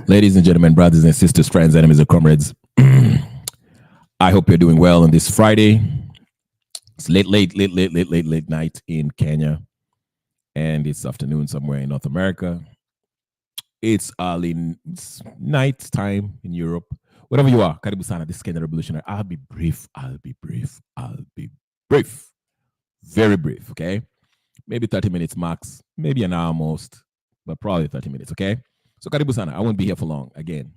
Ladies and gentlemen, brothers and sisters, friends, enemies, and comrades, I hope you're doing well on this Friday. It's late night in Kenya, and it's afternoon somewhere in North America. It's it's night time in Europe. Wherever you are, Karibu Sana, this is Kenya Revolutionary. I'll be brief. Very brief, okay? Maybe 30 minutes max, maybe an hour most, but probably 30 minutes, okay? So Karibu Sana, I won't be here for long again.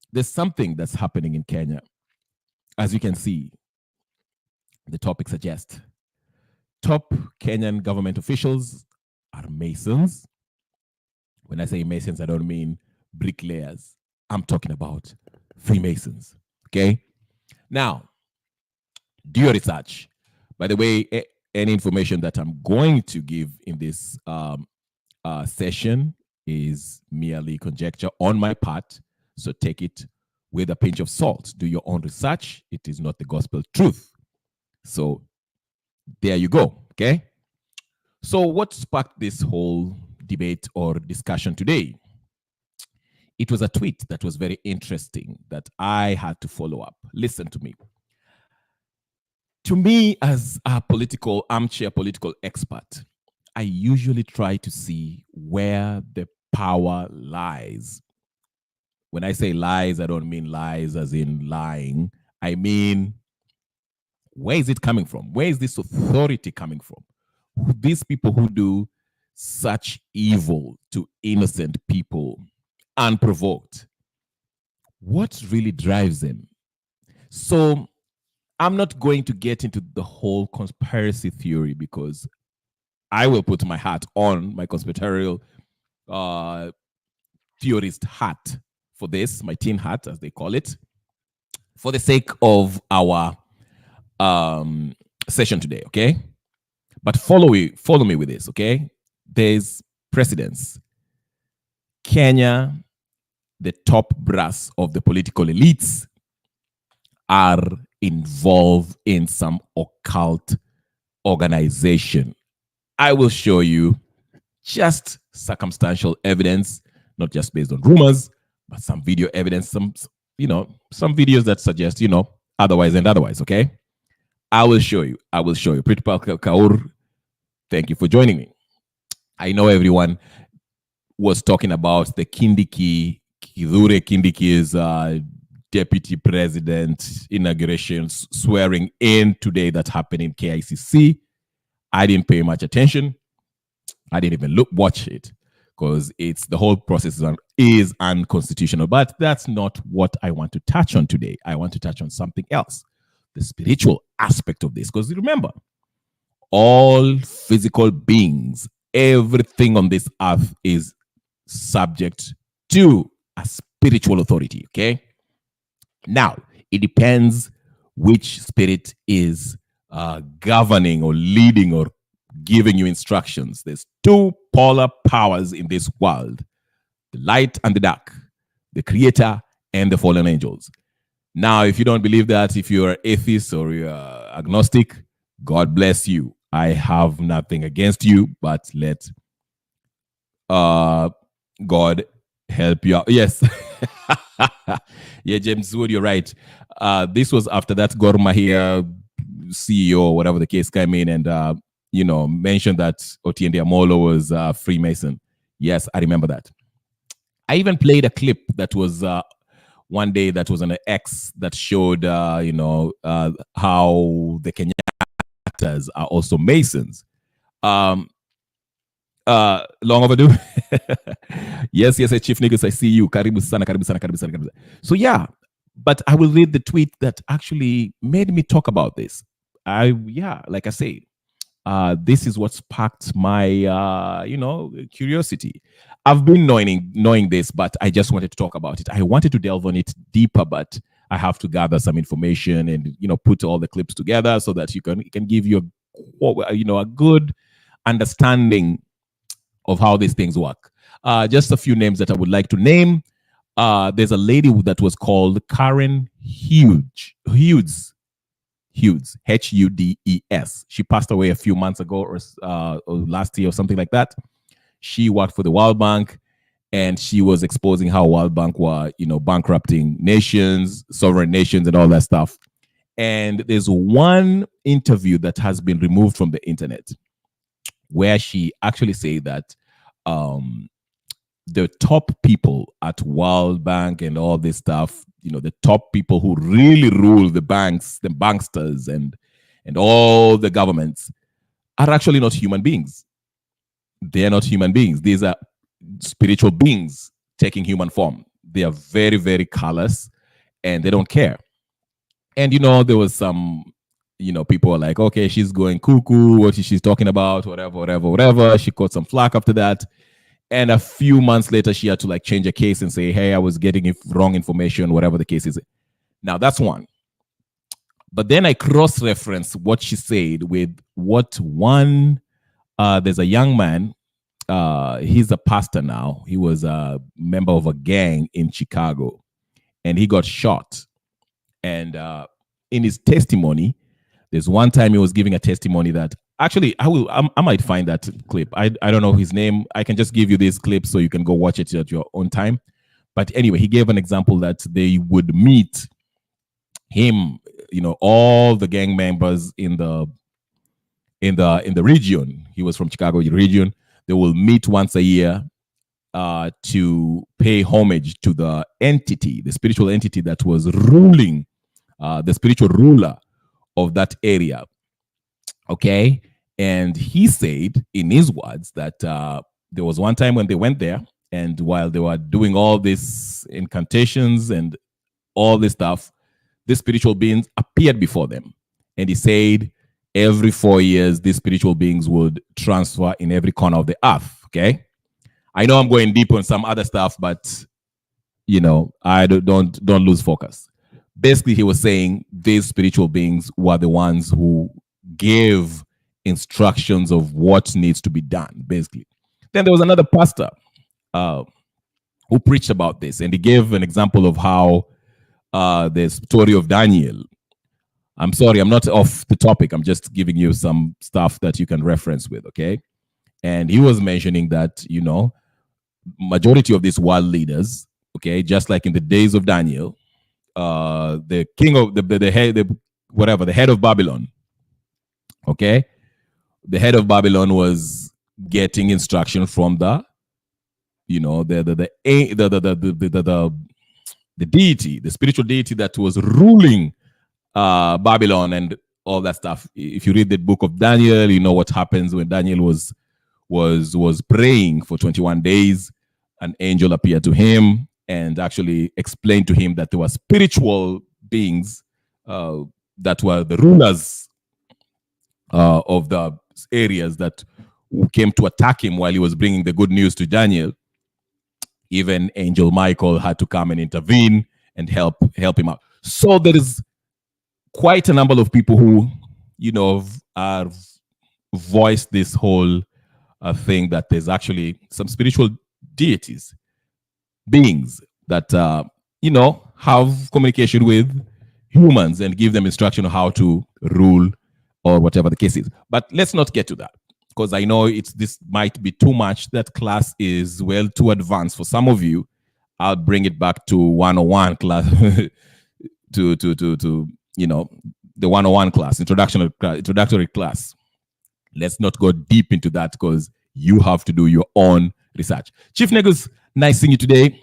There's something that's happening in Kenya. As you can see, the topic suggests top Kenyan government officials are Masons. When I say Masons, I don't mean bricklayers. I'm talking about Freemasons. Okay? Now, do your research. By the way, any information that I'm going to give in this session is merely conjecture on my part. So take it with a pinch of salt. Do your own research. It is not the gospel truth. So there you go. Okay. So what sparked this whole debate or discussion today? It was a tweet that was very interesting that I had to follow up. Listen to me. To me, as a armchair political expert, I usually try to see where the power lies. When I say lies, I don't mean lies as in lying. I mean, where is it coming from? Where is this authority coming from? These people who do such evil to innocent people unprovoked, what really drives them? So I'm not going to get into the whole conspiracy theory because I will put my hat on, my conspiratorial theorist hat for this, my tin hat, as they call it, for the sake of our session today, okay? But follow me with this, okay? There's precedents. Kenya, the top brass of the political elites, are involved in some occult organization. I will show you just circumstantial evidence, not just based on rumors, but some video evidence, some videos that suggest, otherwise, okay? I will show you. Pritpal Kaur, thank you for joining me. I know everyone was talking about the Kindiki Kindiki's deputy president inauguration swearing in today that happened in KICC. I didn't pay much attention. I didn't even watch it because the whole process is unconstitutional. But that's not what I want to touch on today. I want to touch on something else, the spiritual aspect of this. Because remember, all physical beings, everything on this earth is subject to a spiritual authority, okay? Now, it depends which spirit is governing or leading or giving you instructions. There's two polar powers in this world, the light and the dark, the creator and the fallen angels. Now, if you don't believe that, if you're atheist or you're agnostic, God bless you. I have nothing against you, but let God help you out. Yes. Yeah, James Wood, you're right. This was after that Gor Mahia CEO, or whatever the case, came in and mentioned that Otiende Amolo was Freemason. Yes, I remember that. I even played a clip that was one day that was on an X that showed, how the Kenyattas are also Masons. Long overdue. Yes, Chief Niggas, I see you. Karibu sana. So yeah, but I will read the tweet that actually made me talk about this. Like I say, this is what sparked my, curiosity. I've been knowing this, but I just wanted to talk about it. I wanted to delve on it deeper, but I have to gather some information and, put all the clips together so that it can give you a good understanding of how these things work. Just a few names that I would like to name. There's a lady that was called Karen Hughes, Hudes. She passed away a few months ago or last year or something like that. She worked for the World Bank and she was exposing how World Bank were, bankrupting nations, sovereign nations, and all that stuff. And there's one interview that has been removed from the internet where she actually said that um, the top people at World Bank and all this stuff, the top people who really rule the banks, the banksters, and all the governments are actually not human beings. They're not human beings. These are spiritual beings taking human form. They are very, very callous and they don't care. And there was some, people were like, okay, she's going cuckoo, what is she talking about, whatever. She caught some flack after that. And a few months later, she had to like change a case and say, hey, I was getting wrong information, whatever the case is. Now that's one. But then I cross-reference what she said with what one, there's a young man, he's a pastor now. He was a member of a gang in Chicago and he got shot. And in his testimony, there's one time he was giving a testimony that actually I might find that clip. I don't know his name. I can just give you this clip so you can go watch it at your own time. But anyway, he gave an example that they would meet him, all the gang members in the region. He was from Chicago region. They will meet once a year to pay homage to the entity, the spiritual entity that was ruling, the spiritual ruler of that area. Okay. And he said, in his words, that there was one time when they went there, and while they were doing all these incantations and all this stuff, the spiritual beings appeared before them. And he said, every 4 years, these spiritual beings would transfer in every corner of the earth. Okay. I know I'm going deep on some other stuff, but I don't lose focus. Basically, he was saying these spiritual beings were the ones who gave instructions of what needs to be done, basically. Then there was another pastor who preached about this, and he gave an example of how the story of Daniel. I'm sorry, I'm not off the topic. I'm just giving you some stuff that you can reference with, okay? And he was mentioning that, majority of these world leaders, okay, just like in the days of Daniel, the king of the head, the head of Babylon, okay, the head of Babylon was getting instruction from the deity, the spiritual deity that was ruling Babylon and all that stuff. If you read the book of Daniel, you know what happens when Daniel was praying for 21 days. An angel appeared to him and actually explained to him that there were spiritual beings that were the rulers of the areas that came to attack him while he was bringing the good news to Daniel. Even Angel Michael had to come and intervene and help him out. So there is quite a number of people who, are voiced this whole thing that there's actually some spiritual deities, beings that, have communication with humans and give them instruction on how to rule or whatever the case is. But let's not get to that, because I know this might be too much. That class is too advanced for some of you. I'll bring it back to 101 class, to the 101 class, introductory class. Let's not go deep into that because you have to do your own research. Chief Negus, nice seeing you today.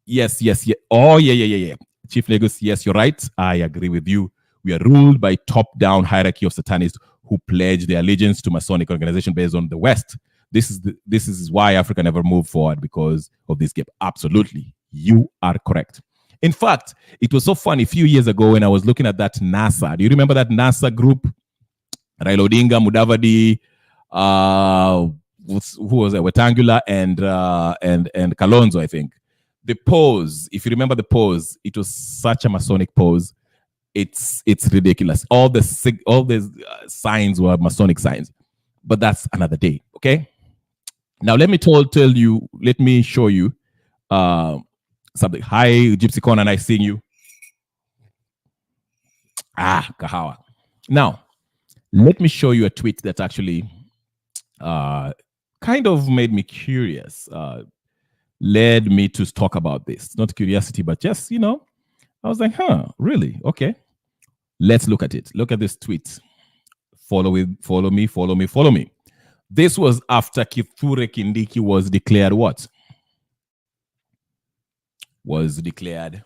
Yes. Oh, yeah. Chief Negus, yes, you're right. I agree with you. We are ruled by top-down hierarchy of Satanists who pledge their allegiance to Masonic organization based on the West. This is why Africa never moved forward, because of this gap. Absolutely. You are correct. In fact, it was so funny a few years ago when I was looking at that NASA. Do you remember that NASA group? Raila Odinga, Mudavadi, who was it? Wetangula and Kalonzo, I think. The pose, if you remember the pose, it was such a Masonic pose. It's ridiculous. All the signs were Masonic signs, but that's another day. Okay. Now let me show you something. Hi, Gypsy Corner, nice seeing you. Kahawa. Now, let me show you a tweet that actually kind of made me curious. led me to talk about this. Not curiosity, but just, I was like, really? Okay. Let's look at it. Look at this tweet. Follow me, follow me, follow me. This was after Kithure Kindiki was declared what? Was declared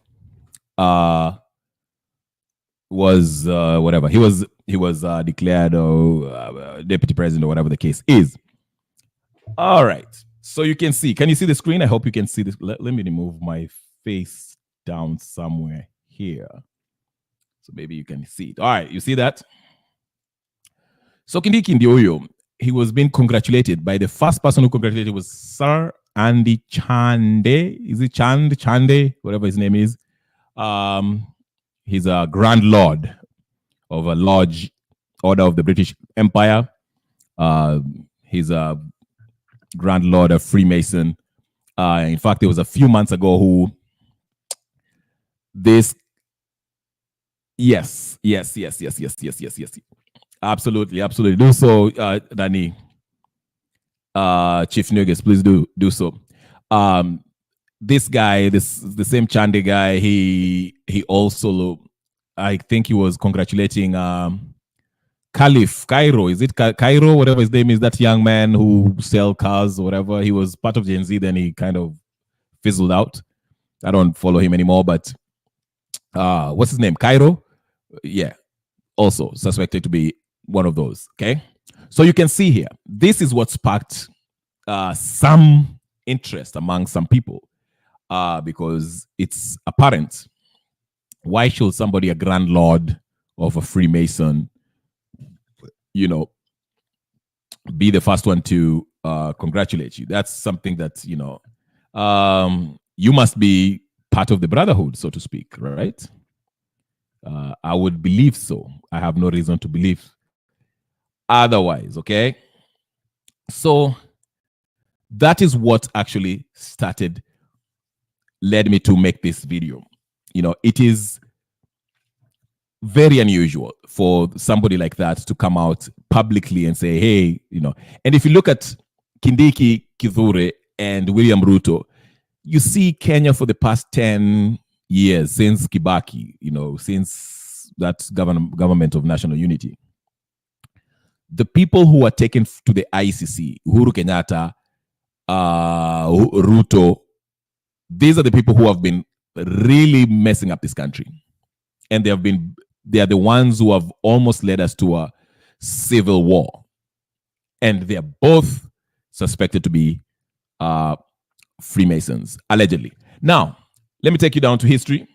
whatever. He was declared deputy president or whatever the case is. All right. So you can see. Can you see the screen? I hope you can see this. Let me remove my face down somewhere here. So maybe you can see it. All right. You see that? So Kindiki Ndioyo, he was being congratulated by the first person who congratulated was Sir Andy Chande. Is it Chande? Whatever his name is. He's a Grand Lord of a Lodge Order of the British Empire. He's a Grand Lord of Freemason. In fact, there was a few months ago who this. Yes. Absolutely. Do so, Danny. Chief Nuggets, please do so. This guy, the same Chande guy, he also, I think he was congratulating Caliph Cairo. Is it Cairo? Whatever his name is, that young man who sell cars or whatever. He was part of Gen Z, then he kind of fizzled out. I don't follow him anymore, but what's his name? Cairo? Yeah. Also suspected to be one of those. Okay. So you can see here, this is what sparked some interest among some people because it's apparent. Why should somebody, a Grand Lord of a Freemason, be the first one to congratulate you? That's something that, you must be part of the brotherhood, so to speak, right? I would believe so. I have no reason to believe otherwise, okay? So that is what actually led me to make this video. It is very unusual for somebody like that to come out publicly and say, hey, and if you look at Kindiki, Kithure, and William Ruto, you see Kenya for the past 10 years since Kibaki, since that government of national unity. The people who are taken to the ICC, Uhuru Kenyatta, Ruto, these are the people who have been really messing up this country. And they are the ones who have almost led us to a civil war. And they are both suspected to be Freemasons, allegedly. Now, let me take you down to history.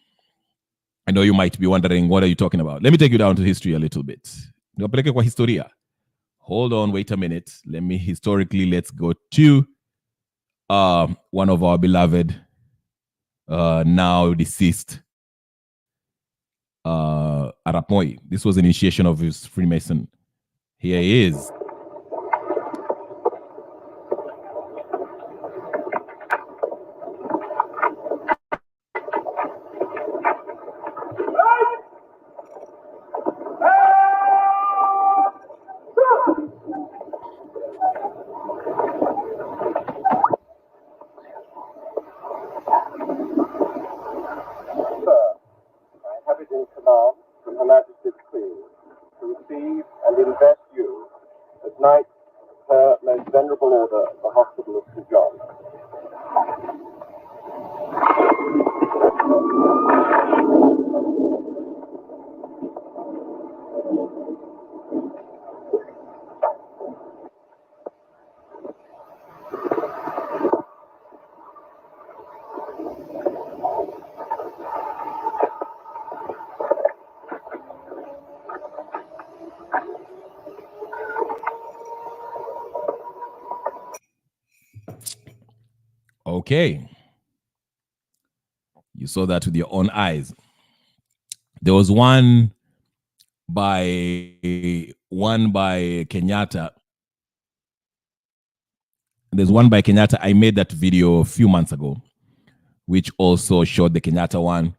I know you might be wondering, what are you talking about? Let me take you down to history a little bit. Hold on, wait a minute. Let's go to one of our beloved, now deceased, Arap Moi. This was an initiation of his Freemason. Here he is. Okay. You saw that with your own eyes. There was one by Kenyatta. There's one by Kenyatta. I made that video a few months ago, which also showed the Kenyatta one.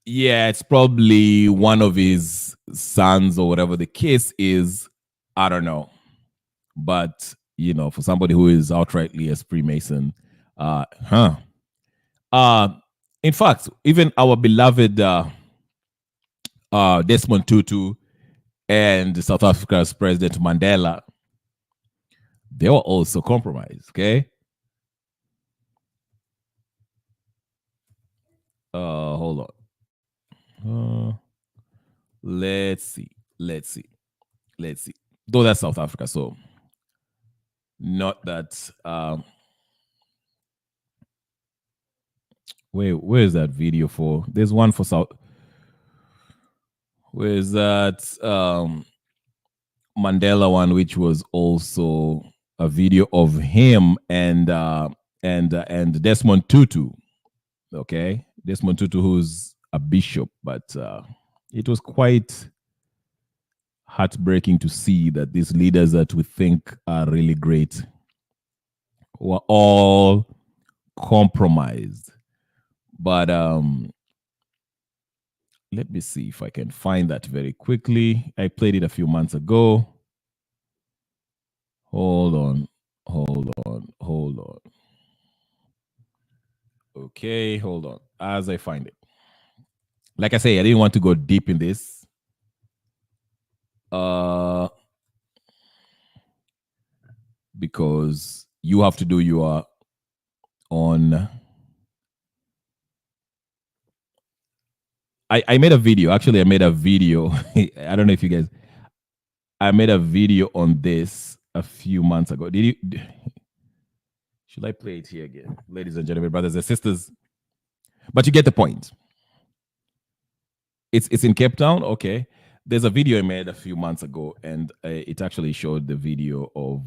Yeah, it's probably one of his sons or whatever the case is. I don't know. But for somebody who is outrightly a Freemason, huh? Uh, in fact, even our beloved Desmond Tutu and South Africa's President Mandela, they were also compromised. Okay. Hold on. Let's see. Let's see. Let's see. Though that's South Africa, so not that. Where is that video for? There's one for South. Where is that Mandela one, which was also a video of him and Desmond Tutu. Okay, Desmond Tutu, who's a bishop, but it was quite heartbreaking to see that these leaders that we think are really great were all compromised. But let me see if I can find that very quickly. I played it a few months ago. Hold on. Okay, hold on. As I find it. Like I say, I didn't want to go deep in this. Because you have to do your own. I made a video. Actually, I made a video. I don't know if you guys. I made a video on this a few months ago. Did you? Should I play it here again, ladies and gentlemen, brothers and sisters? But you get the point. It's in Cape Town. Okay. There's a video I made a few months ago, and it actually showed the video of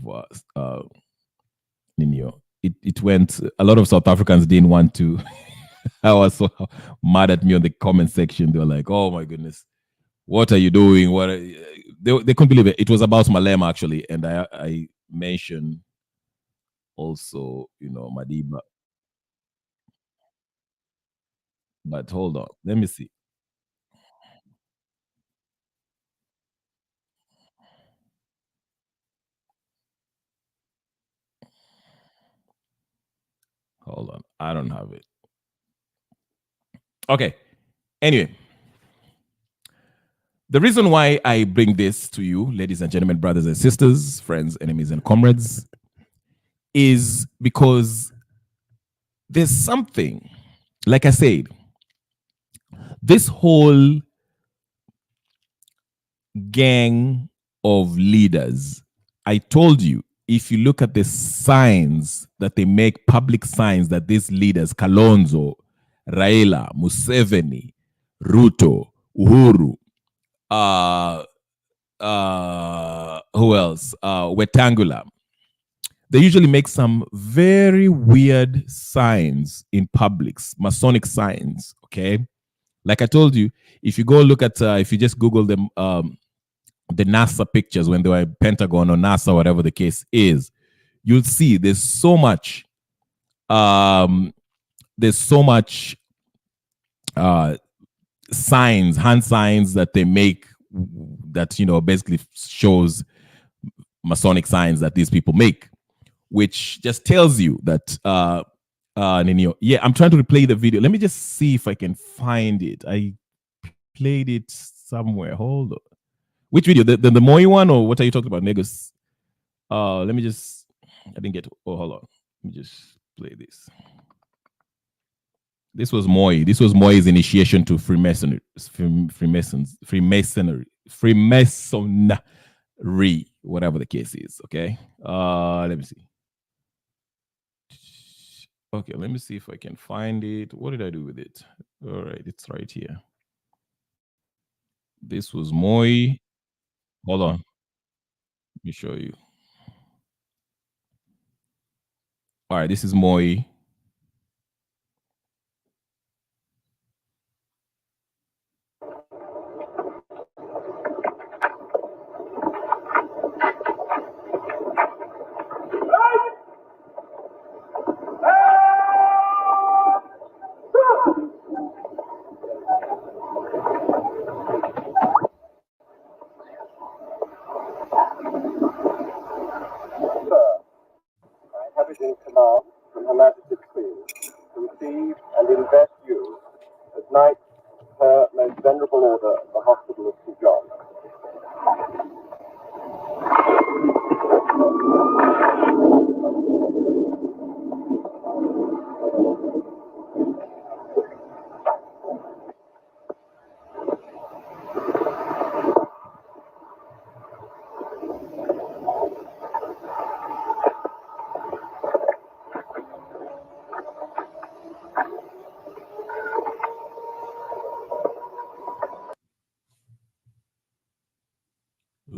Nino. It went. A lot of South Africans didn't want to. I was so mad at me on the comment section. They were like, "Oh my goodness, what are you doing? What?" They couldn't believe it. It was about Malema actually, and I mentioned also Madiba. But hold on, let me see. Hold on, I don't have it. Okay. Anyway, the reason why I bring this to you, ladies and gentlemen, brothers and sisters, friends, enemies, and comrades, is because there's something, like I said, this whole gang of leaders, I told you, if you look at the signs that they make, public signs that these leaders, Kalonzo, Raila, Museveni, Ruto, Uhuru, who else? Wetangula. They usually make some very weird signs in publics, Masonic signs. Okay, like I told you, if you go look at, if you just Google them, the NASA pictures when they were in Pentagon or NASA, whatever the case is, you'll see there's so much. There's so much signs, hand signs that they make that basically shows Masonic signs that these people make, which just tells you that yeah, I'm trying to replay the video. Let me just see if I can find it. I played it somewhere. Hold on. Which video? The Moi one, or what are you talking about, niggas? Let me just. I didn't get. Oh, hold on. Let me just play this. This was Moi. This was Moi's initiation to Freemasonry, whatever the case is. Okay. Let me see. Okay, let me see if I can find it. What did I do with it? All right, it's right here. This was Moi. Hold on. Let me show you. All right, this is Moi.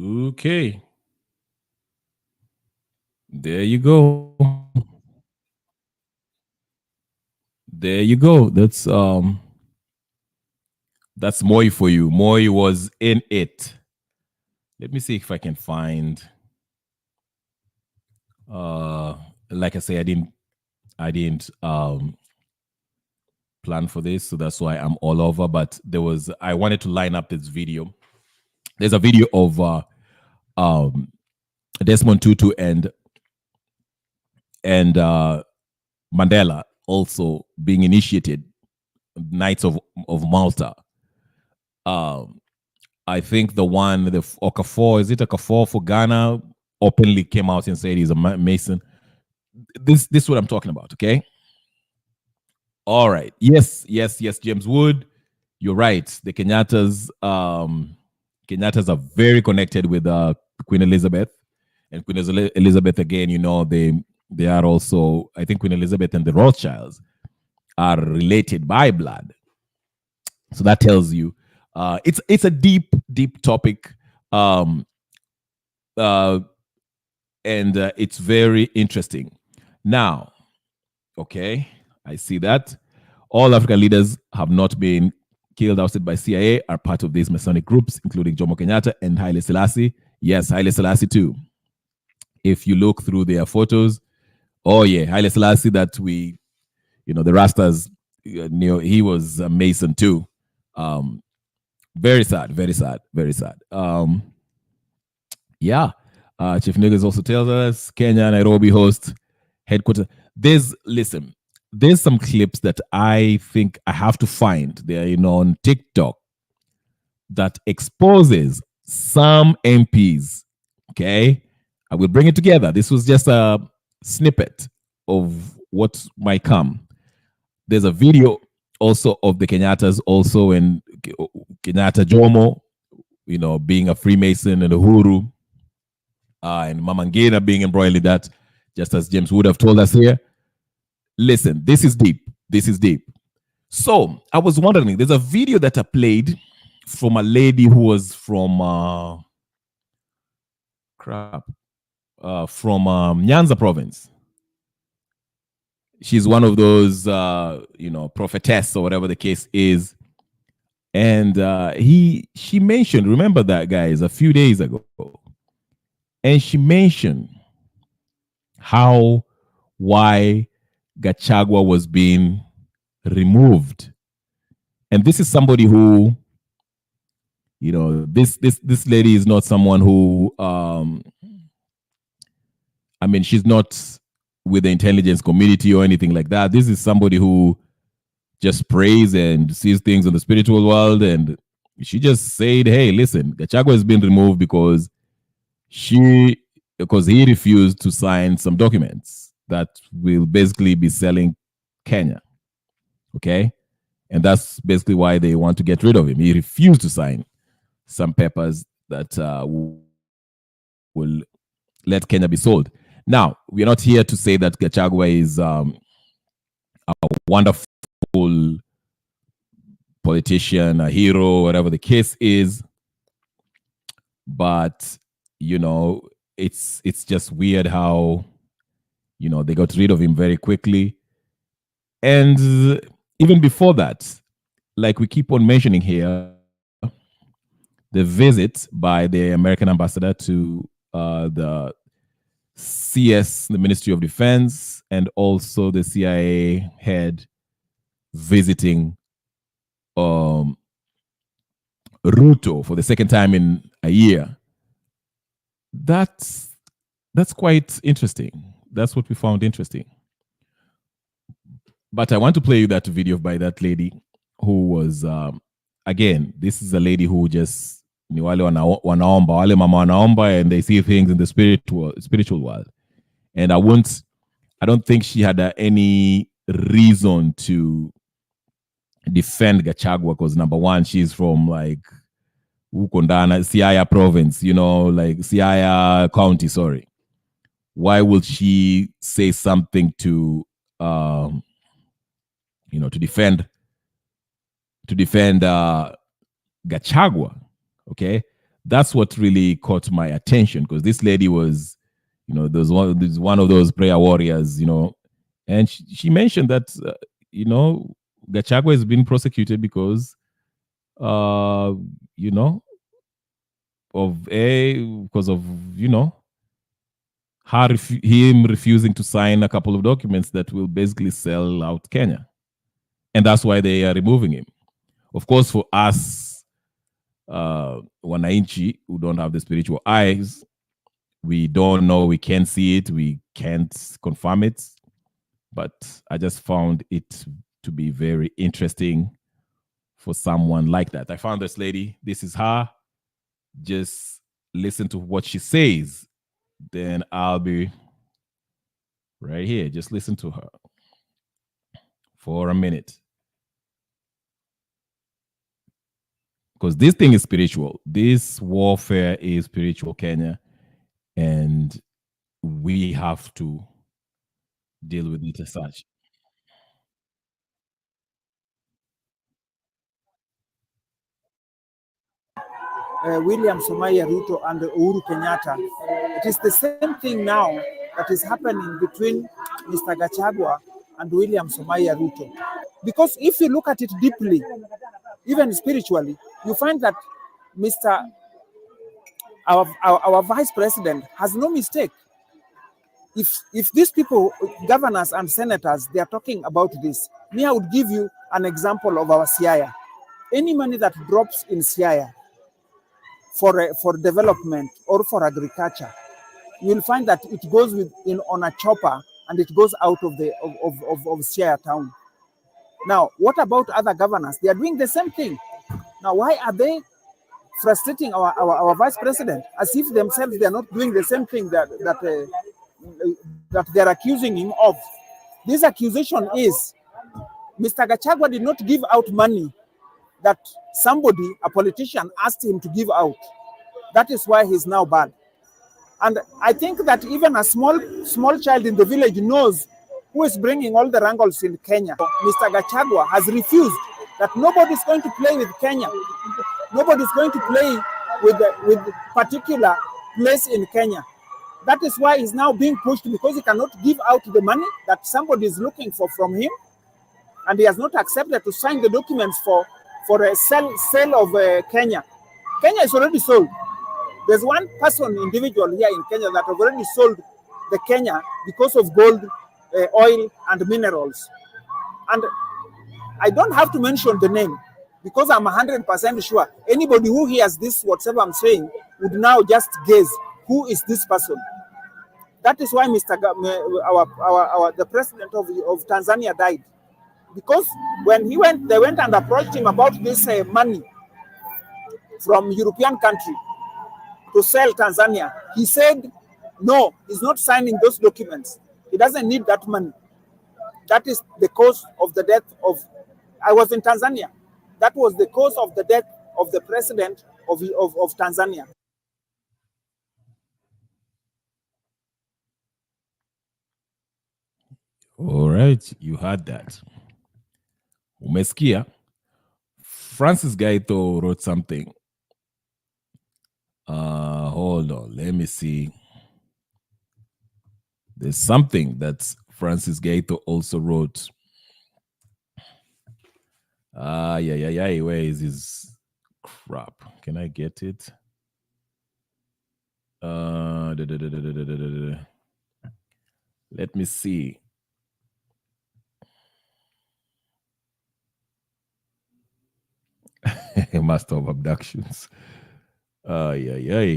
Okay. There you go. There you go. That's Moy for you. Moy was in it. Let me see if I can find uh like I say, I didn't plan for this, so that's why I'm all over. But I wanted to line up this video. There's a video of um Desmond Tutu and Mandela also being initiated, Knights of Malta. Um, I think the Okafor, is it Okafor for Ghana, openly came out and said he's a Mason. This is what I'm talking about, okay? All right. Yes, James Wood. You're right. The Kenyatas are very connected with Queen Elizabeth. And Queen Elizabeth, again, they are also, I think Queen Elizabeth and the Rothschilds are related by blood. So that tells you it's a deep topic, um, uh, and it's very interesting. Now, okay, I see that all African leaders have not been killed outside by CIA are part of these Masonic groups, including Jomo Kenyatta and Haile Selassie. Yes, Haile Selassie too. If you look through their photos, oh yeah, Haile Selassie that the Rastas knew, he was a Mason too. Um, Very sad, very sad, very sad. Yeah. Chief Niggas also tells us Kenya, Nairobi host headquarters. There's some clips that I think I have to find. They're on TikTok that exposes some MPs. Okay. I will bring it together. This was just a snippet of what might come. There's a video also of the Kenyatas also, and Kenyatta Jomo, being a Freemason, and Uhuru, and Mamangina being embroiled in that, just as James would have told us here. Listen, this is deep. This is deep. So I was wondering, there's a video that I played from a lady who was from Nyanza province. She's one of those prophetess or whatever the case is. And she mentioned, remember that, guys, a few days ago, and she mentioned why Gachagua was being removed. And this is somebody who, this lady is not someone who, she's not with the intelligence community or anything like that. This is somebody who just prays and sees things in the spiritual world. And she just said, hey, listen, Gachagua has been removed because he refused to sign some documents that will basically be selling Kenya. Okay? And that's basically why they want to get rid of him. He refused to sign some papers that will let Kenya be sold. Now, we're not here to say that Gachagua is a wonderful politician, a hero, whatever the case is. But, it's just weird how, they got rid of him very quickly. And even before that, like we keep on mentioning here, the visit by the American ambassador to the CS, the Ministry of Defense, and also the CIA head visiting Ruto for the second time in a year. That's quite interesting. That's what we found interesting. But I want to play you that video by that lady who was, again, this is a lady who just ni wale wanaomba, wale mama wanaomba, and they see things in the spiritual world. And I don't think she had any reason to defend Gachagua because number one, she's from like Ukondana, Siaya province, like Siaya county, sorry. Why will she say something to to defend Gachagua? Okay. That's what really caught my attention because this lady was, there's one of those prayer warriors, and she mentioned that, Gachagua has been prosecuted because, uh, you know, because of, him refusing to sign a couple of documents that will basically sell out Kenya. And that's why they are removing him. Of course, for us, Wananchi, who don't have the spiritual eyes, we don't know, we can't see it, we can't confirm it. But I just found it to be very interesting for someone like that. I found this lady, this is her. Just listen to what she says. Then I'll be right here. Just listen to her for a minute. Because this thing is spiritual. This warfare is spiritual, Kenya. And we have to deal with it as such. William Somaya Ruto and Uhuru Kenyatta. It is the same thing now that is happening between Mr. Gachagua and William Somaya Ruto. Because if you look at it deeply, even spiritually, you find that Mr. Our vice president has no mistake. If these people, governors and senators, they are talking about this, me, I would give you an example of our Siaya. Any money that drops in Siaya for development or for agriculture, you will find that it goes on a chopper and it goes out of the of Siaya town. Now, what about other governors? They are doing the same thing. Now, why are they frustrating our vice president as if themselves they are not doing the same thing that they're accusing him of? This accusation is Mr. Gachagua did not give out money that somebody, a politician, asked him to give out. That is why he's now bad. And I think that even a small child in the village knows who is bringing all the wrangles in Kenya. Mr. Gachagua has refused that nobody's going to play with Kenya. Nobody's going to play with particular place in Kenya. That is why he's now being pushed because he cannot give out the money that somebody is looking for from him, and he has not accepted to sign the documents for a sale of Kenya. Kenya is already sold. There's one person, individual here in Kenya that have already sold the Kenya because of gold, oil, and minerals. And I don't have to mention the name because I'm 100% sure anybody who hears this, whatever I'm saying, would now just guess who is this person. That is why the president of Tanzania died, because when they went and approached him about this money from European country to sell Tanzania, he said, no, he's not signing those documents. He doesn't need that money. That is the cause of the death of, I was in Tanzania. That was the cause of the death of the president of Tanzania. All right, you heard that. Umesikia? Francis Gaito wrote something. Hold on, let me see. There's something that Francis Gaito also wrote. Yeah. Where is his crap? Can I get it? Let me see. Master of abductions. Yeah.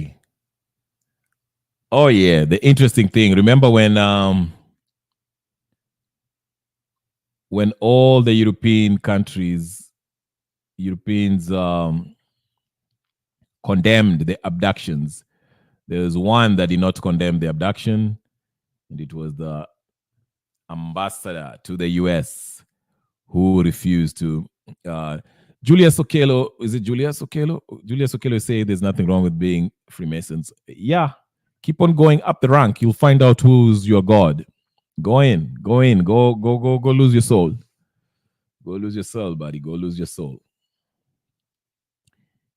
Oh yeah, the interesting thing. Remember when all the Europeans condemned the abductions. There was one that did not condemn the abduction, and it was the ambassador to the US who refused to. Uh, Julius Okelo, is it Julius Okelo? Julius Okelo is saying there's nothing wrong with being Freemasons. Yeah, keep on going up the rank. You'll find out who's your God. Go in, go lose your soul. Go lose your soul, buddy. Go lose your soul.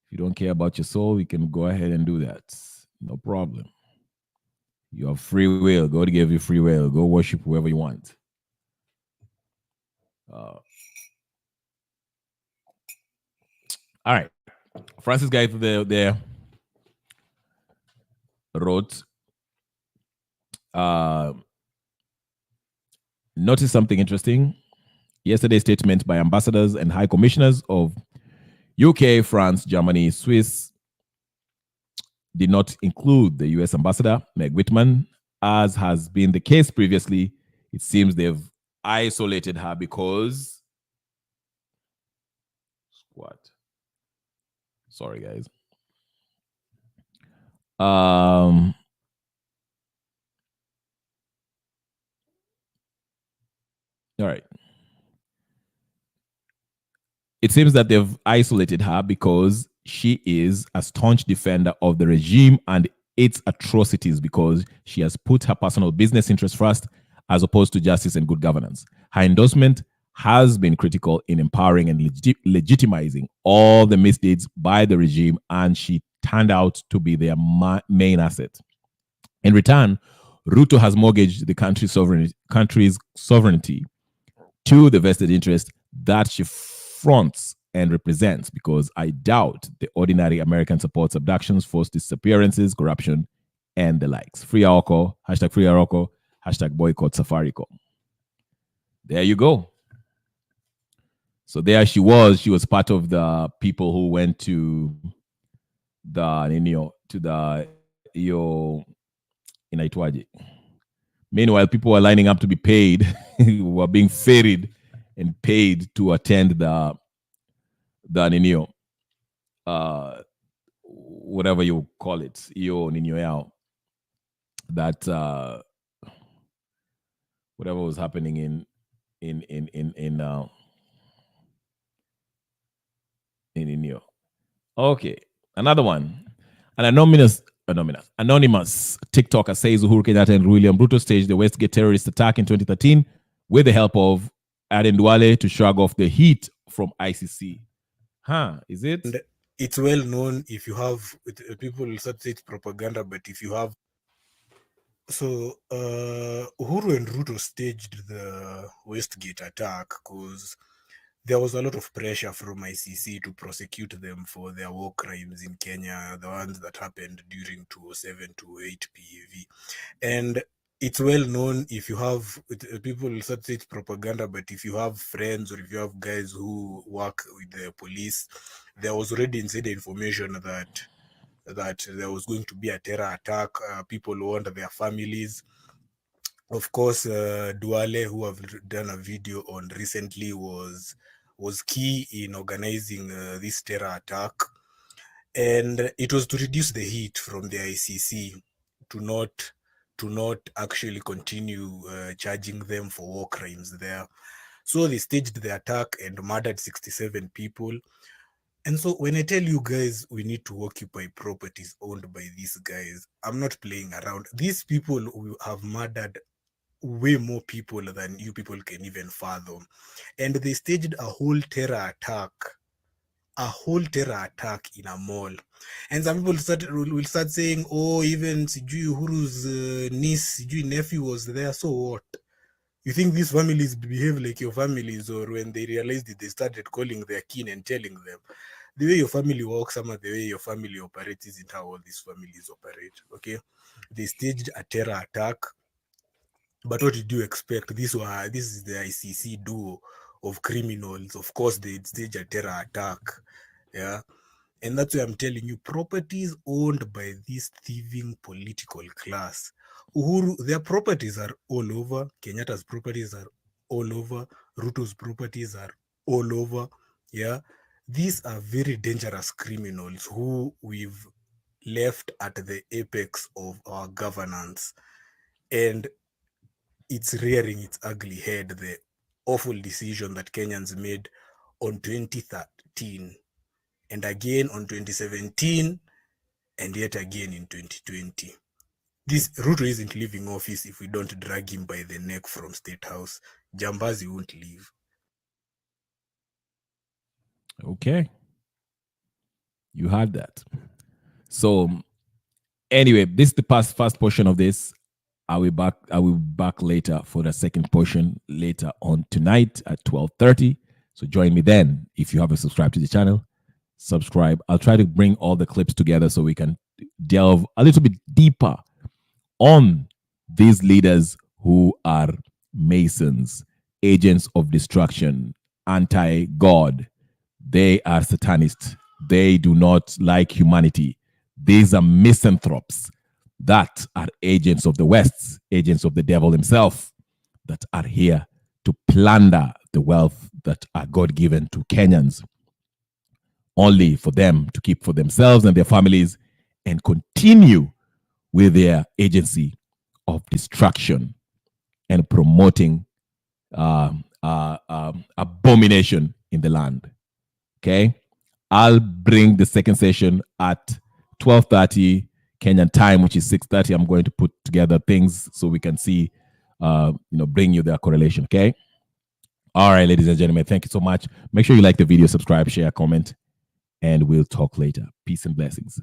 If you don't care about your soul, you can go ahead and do that. No problem. You have free will. God gave you free will. Go worship whoever you want. Uh, all right. Francis Guy there wrote, uh, notice something interesting. Yesterday's statement by ambassadors and high commissioners of UK, France, Germany, Swiss did not include the US ambassador, Meg Whitman, as has been the case previously. It seems they've isolated her because. What? Sorry, guys. All right. It seems that they've isolated her because she is a staunch defender of the regime and its atrocities, because she has put her personal business interests first as opposed to justice and good governance. Her endorsement has been critical in empowering and legitimizing all the misdeeds by the regime, and she turned out to be their main asset. In return, Ruto has mortgaged the country's sovereignty to the vested interest that she fronts and represents, because I doubt the ordinary American supports abductions, forced disappearances, corruption, and the likes. Free Aroko, hashtag boycott Safaricom. There you go. So there she was. She was part of the people who went to the inaitwaje. Meanwhile, people were lining up to be paid, were being ferried and paid to attend the whatever you call it, iyo ninyo yao, that whatever was happening in Inyo. Okay, another one. An anonymous TikToker says Uhuru Kenyatta and William Ruto staged the Westgate terrorist attack in 2013 with the help of Aden Duale to shrug off the heat from ICC. Is it? And it's well known, if you have people will start say it's propaganda, but if you have Uhuru and Ruto staged the Westgate attack because there was a lot of pressure from ICC to prosecute them for their war crimes in Kenya, the ones that happened during 2007 to 8 PEV. And it's well known, if you have people will start say it's propaganda, but if you have friends or if you have guys who work with the police, there was already inside information that there was going to be a terror attack. People warned their families. Of course, Duale, who have done a video on recently, was key in organizing this terror attack, and it was to reduce the heat from the ICC to not actually continue charging them for war crimes there. So they staged the attack and murdered 67 people. And so when I tell you guys we need to occupy properties owned by these guys, I'm not playing around. These people who have murdered way more people than you people can even fathom. And they staged a whole terror attack in a mall. And some people will start saying, oh, even Sijui Uhuru's niece, Sijui nephew was there. So what? You think these families behave like your families, or when they realized it, they started calling their kin and telling them? The way your family works, some of the way your family operates isn't how all these families operate, okay? They staged a terror attack, but what did you expect? This is the ICC duo of criminals. Of course, they stage a terror attack, yeah? And that's why I'm telling you, properties owned by this thieving political class. Uhuru, their properties are all over. Kenyatta's properties are all over. Ruto's properties are all over. Yeah. These are very dangerous criminals who we've left at the apex of our governance. And it's rearing its ugly head, the awful decision that Kenyans made on 2013, and again on 2017, and yet again in 2020. This Ruto isn't leaving office if we don't drag him by the neck from State House. Jambazi won't leave. Okay. You had that. So anyway, this is the first portion of this. I will be back later for the second portion later on tonight at 12:30. So join me then. If you haven't subscribed to the channel, subscribe. I'll try to bring all the clips together so we can delve a little bit deeper on these leaders who are Masons, agents of destruction, anti-God. They are satanists. They do not like humanity. These are misanthropes that are agents of the West, agents of the devil himself, that are here to plunder the wealth that are God-given to Kenyans, only for them to keep for themselves and their families and continue with their agency of destruction and promoting abomination in the land. Okay, I'll bring the second session at 12:30 Kenyan time, which is 6:30. I'm going to put together things so we can see, bring you the correlation. Okay. All right, ladies and gentlemen, thank you so much. Make sure you like the video, subscribe, share, comment, and we'll talk later. Peace and blessings.